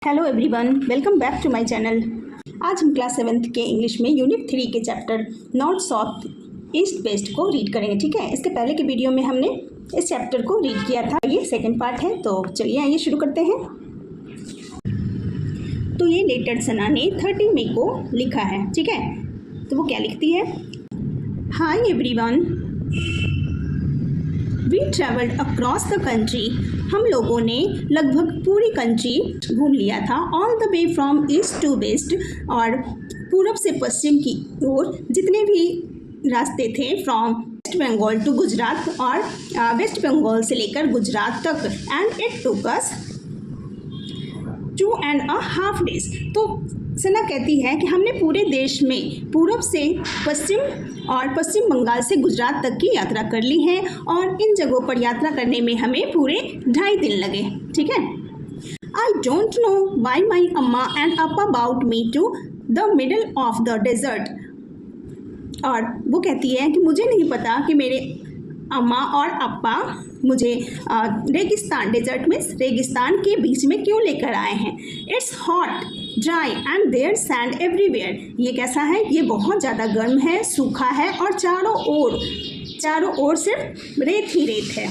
Hello everyone, welcome back to my channel. आज हम class 7th के इंग्लिश में यूनिट 3 के chapter north south east west को रीड करेंगे। ठीक है, इसके पहले के वीडियो में हमने इस चैप्टर को रीड किया था, ये सेकंड पार्ट है। तो चलिए आइए शुरू करते हैं। तो ये लेटर सना ने 30 मई को लिखा है। ठीक है, तो वो क्या लिखती है? Hi everyone, we travelled across the country. हम लोगों ने लगभग पूरी कंट्री घूम लिया था। All the way from east to west, और पूरब से पश्चिम की ओर जितने भी रास्ते थे, from west Bengal to Gujarat, और वेस्ट बंगाल से लेकर गुजरात तक। And it took us 2.5 days। तो सना कहती है कि हमने पूरे देश में पूरब से पश्चिम और पश्चिम बंगाल से गुजरात तक की यात्रा कर ली है, और इन जगहों पर यात्रा करने में हमें पूरे 2.5 दिन लगे। ठीक है। I don't know why my Amma and Appa about me to the middle of the desert. और वो कहती है कि मुझे नहीं पता कि मेरे अम्मा और अप्पा मुझे रेगिस्तान, डेजर्ट में रेगिस्तान के बीच में क्यों लेकर आए हैं। It's hot, dry and there sand everywhere. ये कैसा है? ये बहुत ज़्यादा गर्म है, सूखा है, और चारों ओर सिर्फ रेत ही रेत है।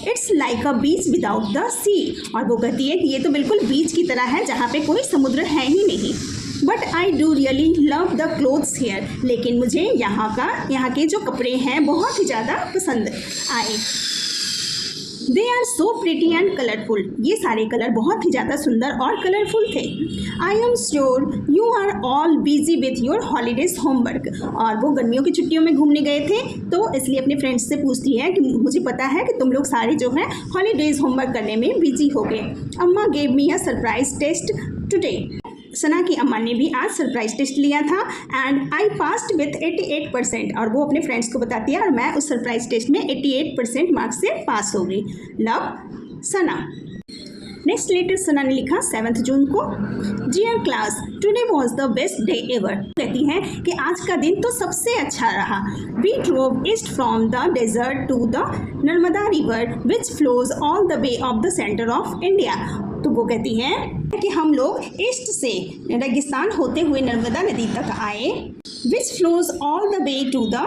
It's like a beach without the sea. और वो कहती है कि ये तो बिल्कुल बीच की तरह है जहाँ पे कोई समुद्र है ही नहीं। But I do really love the clothes here. लेकिन मुझे यहाँ के जो कपड़े हैं बहुत ही ज़्यादा पसंद आए। They are so pretty and colourful. ये सारे कलर बहुत ही ज़्यादा सुंदर और कलरफुल थे। I am sure you are all busy with your holidays homework. और वो गर्मियों की छुट्टियों में घूमने गए थे, तो इसलिए अपने फ्रेंड्स से पूछती है कि मुझे पता है कि तुम लोग सारे जो है हॉलीडेज होमवर्क करने में बिजी हो गए। Amma gave me a surprise test today. Sana की अम्मा ने भी आज सरप्राइज टेस्ट लिया था, एंड आई पास्ड विथ 88%। और वो अपने फ्रेंड्स को बताती है, और मैं उस सरप्राइज टेस्ट में 88% मार्क्स से पास हो गई। Love, Sana. Next letter Sana ने लिखा 7 जून को। Dear class, today was the best day ever. कहती हैं कि आज का दिन तो सबसे अच्छा रहा। We drove east from the desert to the Narmada river which flows all the way of the centre of India. तो वो कहती हैं कि हम लोग ईस्ट से रेगिस्तान होते हुए नर्मदा नदी तक आए, which flows all the way to the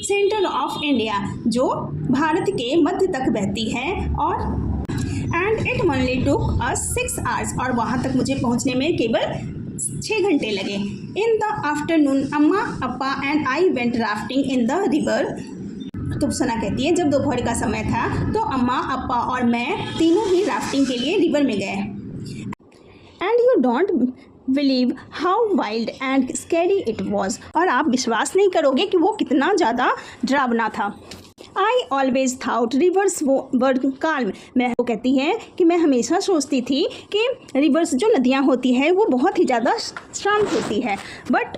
centre of India, जो भारत के मध्य तक बहती है। और and it only took us 6 hours। और वहाँ तक मुझे पहुँचने में केवल 6 घंटे लगे। इन the afternoon Amma, Appa and I went rafting in the river. तो सना कहती है जब दोपहर का समय था तो अम्मा, अप्पा और मैं तीनों ही राफ्टिंग के लिए रिवर में गए। And you don't believe how wild and scary it was. और आप विश्वास नहीं करोगे कि वो कितना ज़्यादा डरावना था। I always thought reverse were calm. मैं वो कहती है कि मैं हमेशा सोचती थी कि रिवर्स जो नदियाँ होती हैं वो बहुत ही ज़्यादा शांत होती है, but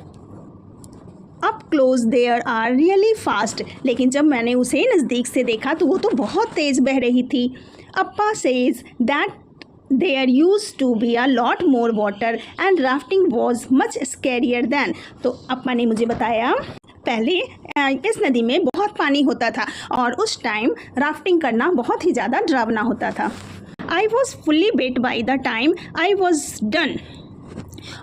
up close there are really fast. लेकिन जब मैंने उसे नज़दीक से देखा तो वो तो बहुत तेज़ बह रही थी। Appa says that there use to be a lot more water and rafting was much scarier than. तो अप्पा ने मुझे बताया पहले इस नदी में बहुत पानी होता था, और उस टाइम राफ्टिंग करना बहुत ही ज़्यादा डरावना होता था। I was fully weight by the time I was done.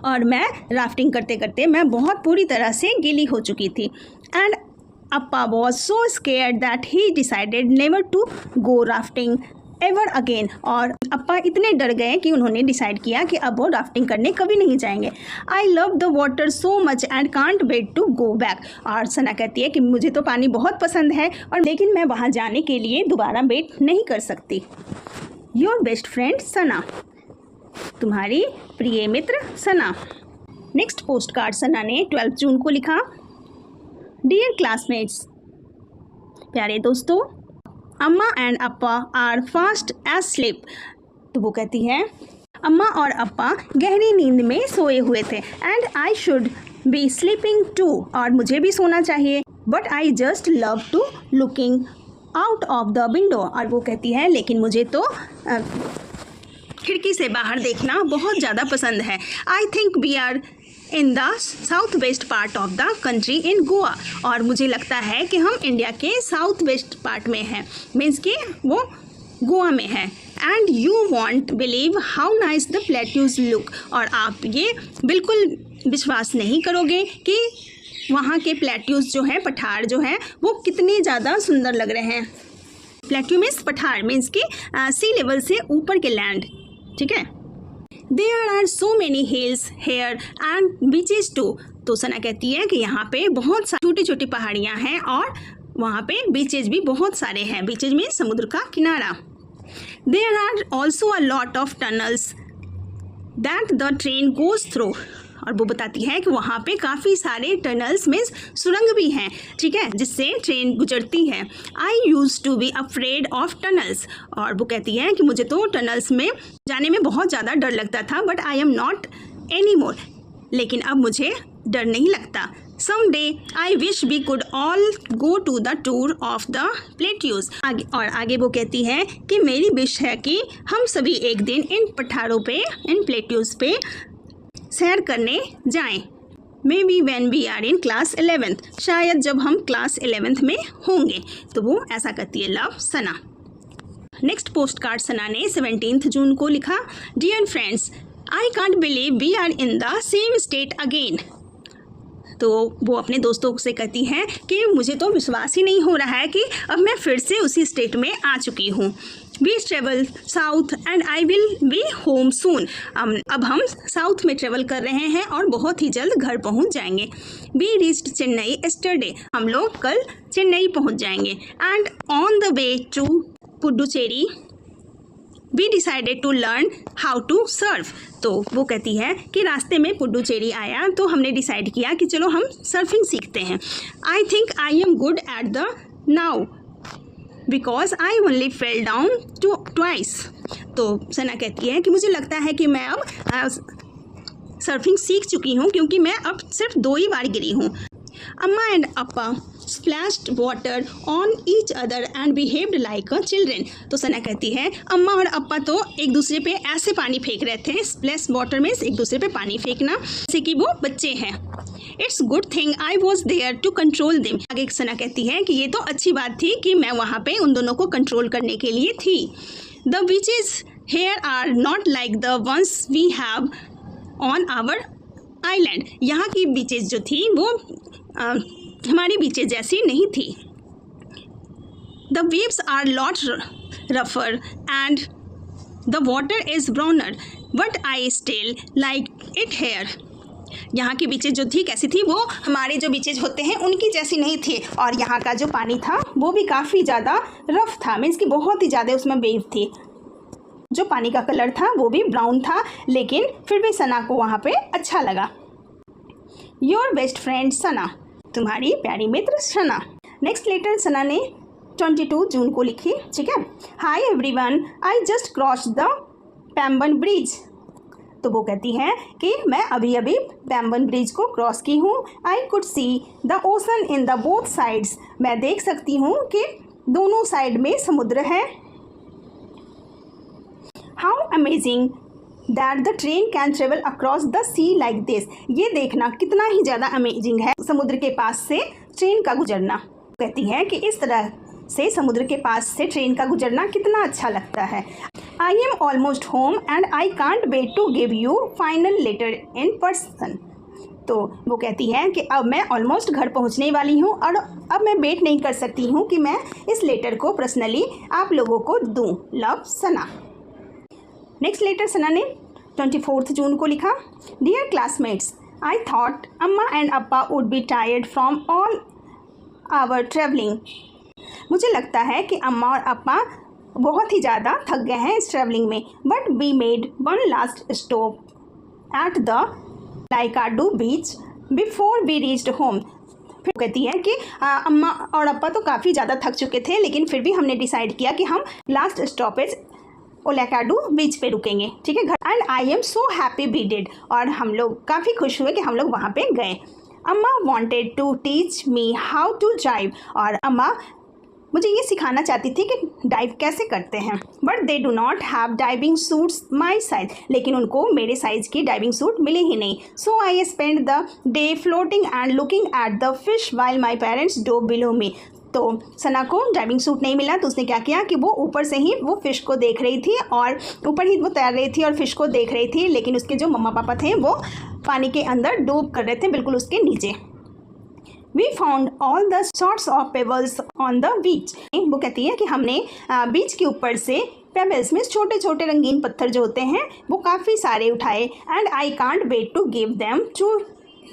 और मैं राफ्टिंग करते करते मैं बहुत पूरी तरह से गीली हो चुकी थी। And Appa was so scared that he decided never to go rafting ever again. और अप्पा इतने डर गए कि उन्होंने डिसाइड किया कि अब वो राफ्टिंग करने कभी नहीं जाएंगे। I love the water so much and can't wait to go back. और सना कहती है कि मुझे तो पानी बहुत पसंद है, और लेकिन मैं वहाँ जाने के लिए दोबारा वेट नहीं कर सकती। योर बेस्ट फ्रेंड सना। तुम्हारी प्रिय मित्र सना। नेक्स्ट पोस्ट कार्ड सना ने 12 जून को लिखा। डियर क्लासमेट्स, प्यारे दोस्तों, Amma and Appa are fast asleep. तो वो कहती है अम्मा और अप्पा गहरी नींद में सोए हुए थे। And I should be sleeping too. और मुझे भी सोना चाहिए, but I just love to looking out of the window. और वो कहती है लेकिन मुझे तो खिड़की से बाहर देखना बहुत ज़्यादा पसंद है। I think we are in the south west part of the country in Goa. और मुझे लगता है कि हम इंडिया के साउथ वेस्ट पार्ट में हैं, मीन्स कि वो गोवा में है। And you won't believe how nice the plateaus look, और आप ये बिल्कुल विश्वास नहीं करोगे कि वहाँ के प्लेट्यूज जो हैं, पठार जो हैं, वो कितने ज़्यादा सुंदर लग रहे हैं। प्लेट्यू मीन्स पठार, मीन्स कि सी लेवल से ऊपर के लैंड, ठीक है। There are so many hills here and beaches too. तो सना कहती है कि यहाँ पे बहुत सारी छोटी छोटी पहाड़ियाँ हैं और वहाँ पे बीचेज भी बहुत सारे हैं। बीचेज में समुद्र का किनारा। There are also a lot of tunnels that the train goes through. और वो बताती है कि वहाँ पे काफ़ी सारे टनल्स मीन्स सुरंग भी हैं, ठीक है, जिससे ट्रेन गुजरती है। I use to be afraid of tunnels. और वो कहती है कि मुझे तो टनल्स में जाने में बहुत ज़्यादा डर लगता था, but I am not any more. लेकिन अब मुझे डर नहीं लगता। Some day I wish we could all go to the tour of the plateaus. आगे वो कहती है कि मेरी विश है कि हम सभी एक दिन इन पठारों पे, इन प्लेट्यूज पे सैर करने जाएं। Maybe when we are in class 11th, शायद जब हम क्लास 11th में होंगे। तो वो ऐसा करती है love Sana. Next post card Sana ने 17 जून को लिखा। Dear friends, I can't believe we are in the same state again. तो वो अपने दोस्तों से कहती हैं कि मुझे तो विश्वास ही नहीं हो रहा है कि अब मैं फिर से उसी स्टेट में आ चुकी हूँ। We travel south and I will be home soon. अब हम साउथ में ट्रेवल कर रहे हैं और बहुत ही जल्द घर पहुँच जाएंगे। We reached Chennai yesterday. हम लोग कल चेन्नई पहुँच जाएंगे। And on the way to Puducherry we decided to learn how to surf. तो वो कहती है कि रास्ते में पुडुचेरी आया तो हमने डिसाइड किया कि चलो हम सर्फिंग सीखते हैं। I think I am good at the now because I only fell down twice. तो सना कहती है कि मुझे लगता है कि मैं अब सर्फिंग सीख चुकी हूँ क्योंकि मैं अब सिर्फ 2 ही बार गिरी हूँ। अम्मा एंड अपा splashed water on each other and behaved like a children. तो सना कहती है अम्मा और अपा तो एक दूसरे पे ऐसे पानी फेंक रहे थे। स्प्लैश वाटर में एक दूसरे पे पानी फेंकना, जैसे कि वो बच्चे हैं। It's good thing I was there to control them. आगे सना कहती है कि ये तो अच्छी बात थी कि मैं वहाँ पे उन दोनों को कंट्रोल करने के लिए थी। The beaches here are not like the ones we have on our island. यहाँ की बीचेस जो थी वो हमारी बीचेस जैसी नहीं थी। द वेव्स आर लॉट रफर and the water is browner but I still like it here. यहाँ की बीचेज जो थी कैसी थी, वो हमारे जो बीचेज होते हैं उनकी जैसी नहीं थी। और यहाँ का जो पानी था वो भी काफ़ी ज़्यादा रफ था, मीन्स कि बहुत ही ज़्यादा उसमें वेव थी। जो पानी का कलर था वो भी ब्राउन था, लेकिन फिर भी सना को वहाँ पे अच्छा लगा। योर बेस्ट फ्रेंड सना, तुम्हारी प्यारी मित्र सना। नेक्स्ट लेटर सना ने 22 जून को लिखी, ठीक है। Hi everyone, I just cross the Pamban bridge. तो वो कहती हैं कि मैं अभी अभी पैम्बन ब्रिज को क्रॉस की हूँ। I could see the ocean in the both sides. मैं देख सकती हूँ कि दोनों साइड में समुद्र है। How amazing that the train can travel across the sea like this. ये देखना कितना ही ज़्यादा अमेजिंग है, समुद्र के पास से ट्रेन का गुजरना। कहती है कि इस तरह से समुद्र के पास से ट्रेन का गुजरना कितना अच्छा लगता है। I am almost home and I can't wait to give you final letter in person. तो वो कहती है कि अब मैं ऑलमोस्ट घर पहुंचने वाली हूं और अब मैं वेट नहीं कर सकती हूं कि मैं इस लेटर को पर्सनली आप लोगों को दूं। Love Sana. Next letter Sana ने 24 जून को लिखा। Dear classmates, I thought Amma and Appa would be tired from all our travelling. मुझे लगता है कि अम्मा और अपा बहुत ही ज़्यादा थक गए हैं इस ट्रैवलिंग में। But we made one last stop at the Laikadu beach before we reached home. फिर कहती है कि अम्मा और अपा तो काफ़ी ज़्यादा थक चुके थे, लेकिन फिर भी हमने डिसाइड किया कि हम लास्ट स्टॉपेज ओलेकाडू बीच पे रुकेंगे, ठीक है। घर and I am so happy we did. और हम लोग काफ़ी खुश हुए कि हम लोग वहाँ पे गए। Amma wanted to teach me how to drive. और अम्मा मुझे ये सिखाना चाहती थी कि डाइव कैसे करते हैं। But they do not have diving suits my size. लेकिन उनको मेरे साइज़ की डाइविंग सूट मिले ही नहीं। So I spend the day floating and looking at the fish while my parents do below me. तो सना को डाइविंग सूट नहीं मिला तो उसने क्या किया कि वो ऊपर से ही वो फ़िश को देख रही थी और ऊपर ही वो तैर रही थी और फ़िश को देख रही थी, लेकिन उसके जो मम्मा पापा थे वो पानी के अंदर डूब कर रहे थे, बिल्कुल उसके नीचे। We found all the sorts of pebbles on the beach। वो कहती है कि हमने बीच के ऊपर से पेबल्स में छोटे छोटे रंगीन पत्थर जो होते हैं वो काफ़ी सारे उठाए। And I can't wait to give them to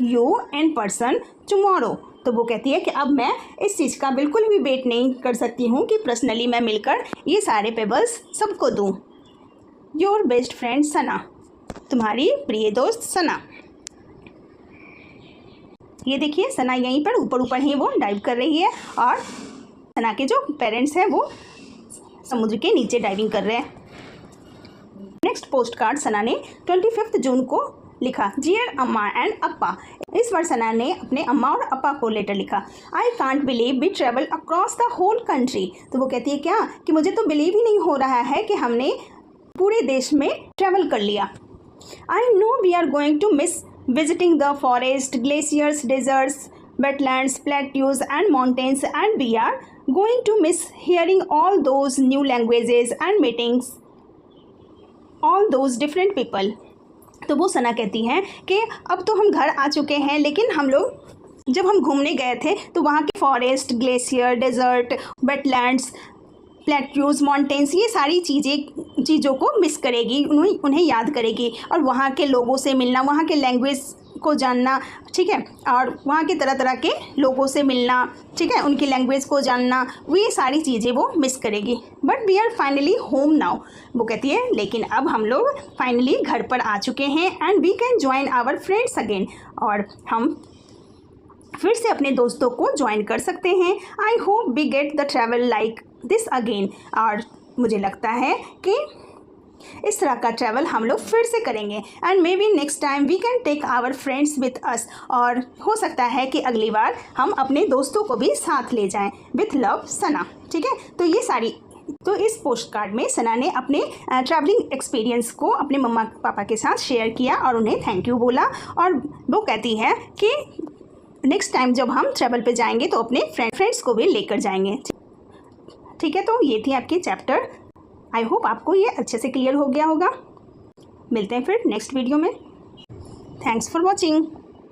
you in person tomorrow. तो वो कहती है कि अब मैं इस चीज़ का बिल्कुल भी वेट नहीं कर सकती हूँ कि पर्सनली मैं मिलकर ये सारे पेबल्स सबको दूँ। योर बेस्ट फ्रेंड सना, तुम्हारी प्रिय दोस्त सना। ये देखिए सना यहीं पर ऊपर ऊपर ही वो डाइव कर रही है और सना के जो पेरेंट्स हैं वो समुद्र के नीचे डाइविंग कर रहे हैं। नेक्स्ट पोस्ट कार्ड सना ने 25 जून को लिखा, डियर अम्मा एंड अप्पा। इस बार सना ने अपने अम्मा और अप्पा को लेटर लिखा। I can't believe we travel across the whole country. तो वो कहती है क्या कि मुझे तो बिलीव ही नहीं हो रहा है कि हमने पूरे देश में ट्रैवल कर लिया। I know we are going to miss visiting the forest, glaciers, deserts, wetlands, plateaus and mountains, and we are going to miss hearing all those new languages and meetings all those different people। तो वो सना कहती हैं कि अब तो हम घर आ चुके हैं, लेकिन हम लोग जब हम घूमने गए थे तो वहाँ के forest, glacier, desert, wetlands, plateaus, mountains, ये सारी चीज़ों को मिस करेगी, उन्हें याद करेगी और वहाँ के लोगों से मिलना, वहाँ के लैंग्वेज को जानना, ठीक है, और वहाँ के तरह तरह के लोगों से मिलना, ठीक है, उनकी लैंग्वेज को जानना, वो ये सारी चीज़ें वो मिस करेगी। But we are finally home now. वो कहती है लेकिन अब हम लोग फाइनली घर पर आ चुके हैं। And we can join our friends again, और हम फिर से अपने दोस्तों को ज्वाइन कर सकते हैं। I hope we get the travel like this again. और मुझे लगता है कि इस तरह का ट्रैवल हम लोग फिर से करेंगे। And maybe next time we can take our friends with us. और हो सकता है कि अगली बार हम अपने दोस्तों को भी साथ ले जाएं। विथ लव सना। ठीक है, तो ये सारी इस पोस्ट कार्ड में सना ने अपने ट्रैवलिंग एक्सपीरियंस को अपने मम्मा पापा के साथ शेयर किया और उन्हें थैंक यू बोला। और वो कहती है कि नेक्स्ट टाइम जब हम ट्रैवल पे जाएंगे तो अपने फ्रेंड्स को भी लेकर जाएंगे। ठीक है, तो ये थी आपकी चैप्टर। आई होप आपको ये अच्छे से क्लियर हो गया होगा। मिलते हैं फिर नेक्स्ट वीडियो में। Thanks for watching.